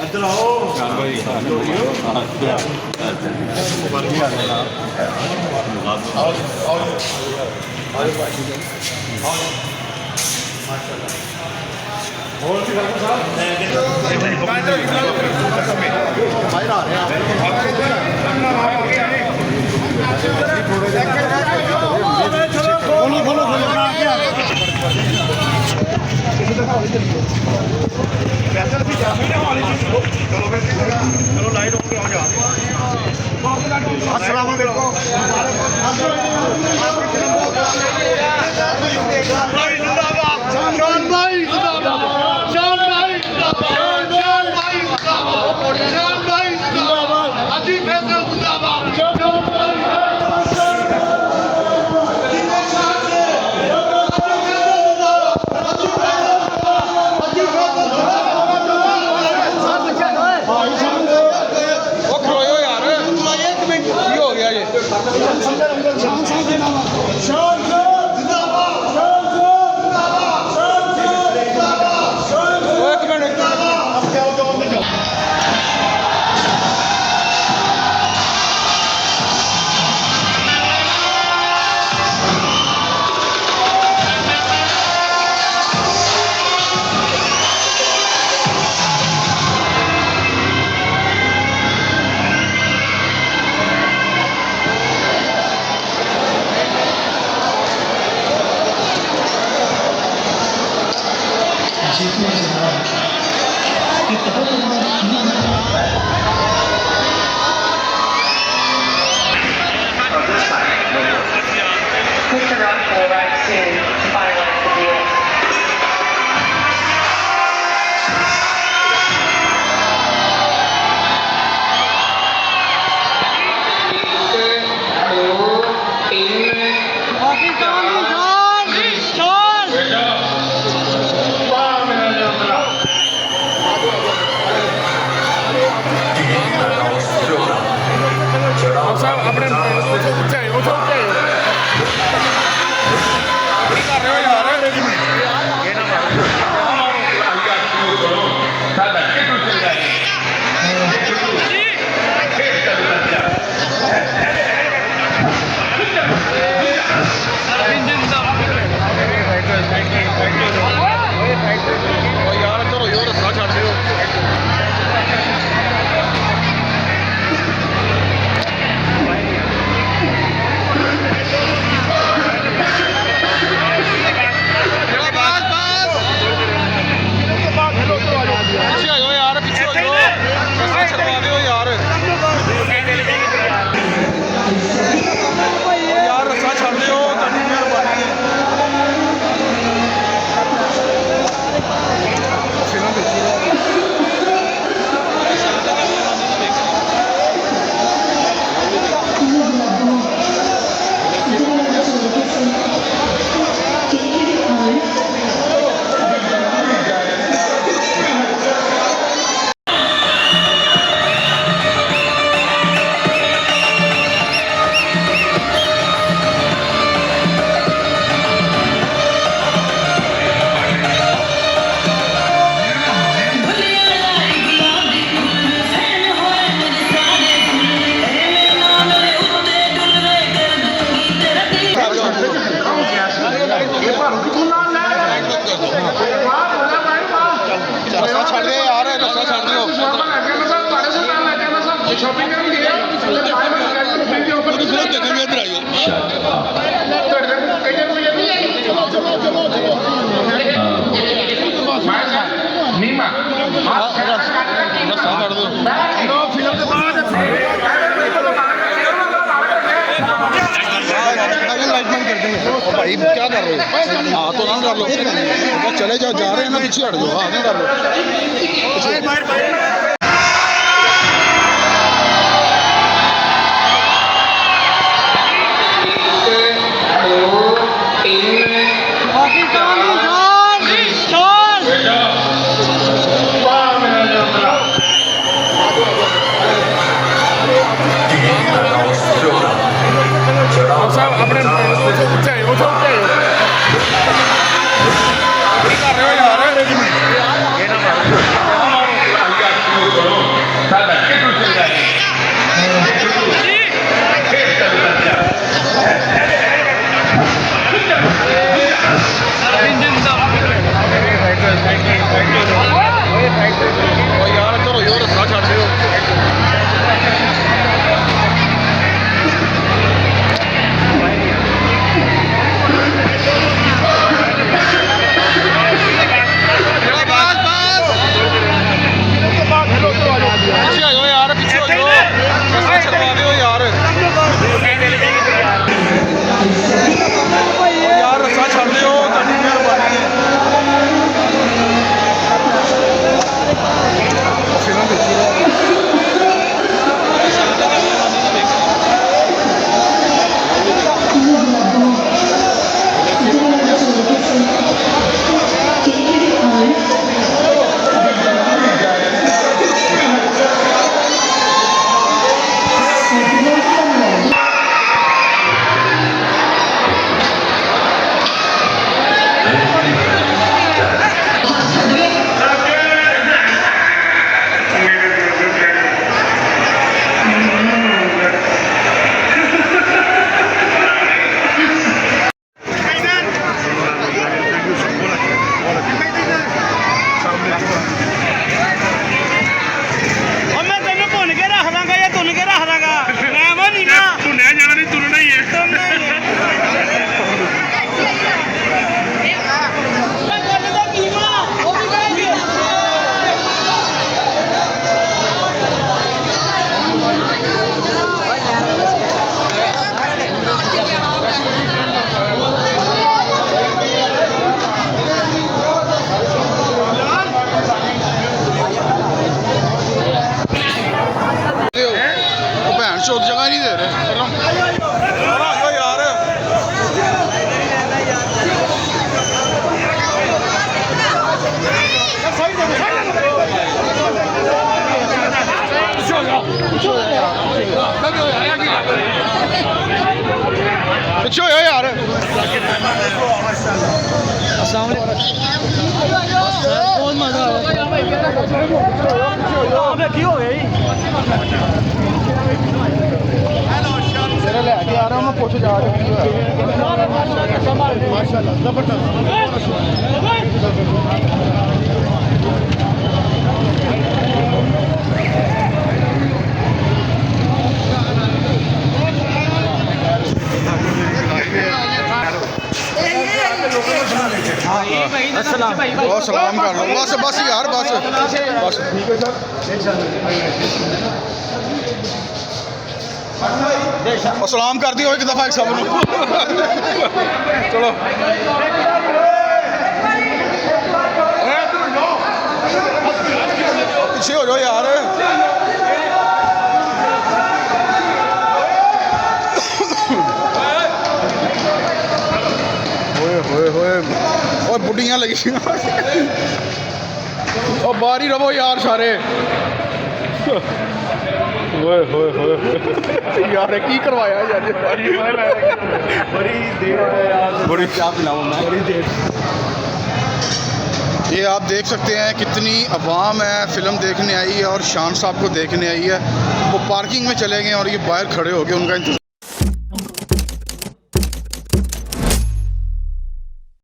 ਇੱਧਰ ਆਓ ਹੋਰ ਕੀ ਕਰਦਾ ਸਾਹਿਬ ਬਾਹਰ ਆ ਰਿਹਾ ਖੋਲੋ ਖੋਲੋ चलो लाइट हो गया अस्सलाम वालेकुम शान भाई जिंदाबाद शान भाई जिंदाबाद शान भाई जिंदाबाद शान भाई जिंदाबाद अजी फैसल जिंदाबाद भाई क्या कर रहे हो? हाँ तो ना कर लो, चले जाओ, जा रहे हैं ना, पीछे हट जाओ। हाँ नहीं कर लो। अपने السلام علیکم بہت مزہ میرا لے کے آ رہا ہوں میں پوچھ جا رہا ماشاءاللہ زبردست السلام سلام کر لو بس بس یار بس بس ٹھیک ہے سر سلام کر دی ایک دفعہ ایک سب چلو پیچھے ہو جاؤ یار ہوئے ہوئے اور بڑھیاں لگی اور باہر ہی رہو یار سارے ہوئے ہوئے ہوئے یار کی کروایا یار بڑی چاہ پلاؤں میں یہ آپ دیکھ سکتے ہیں کتنی عوام ہے فلم دیکھنے آئی ہے اور شان صاحب کو دیکھنے آئی ہے وہ پارکنگ میں چلے گئے اور یہ باہر کھڑے ہو کے ان کا انتظار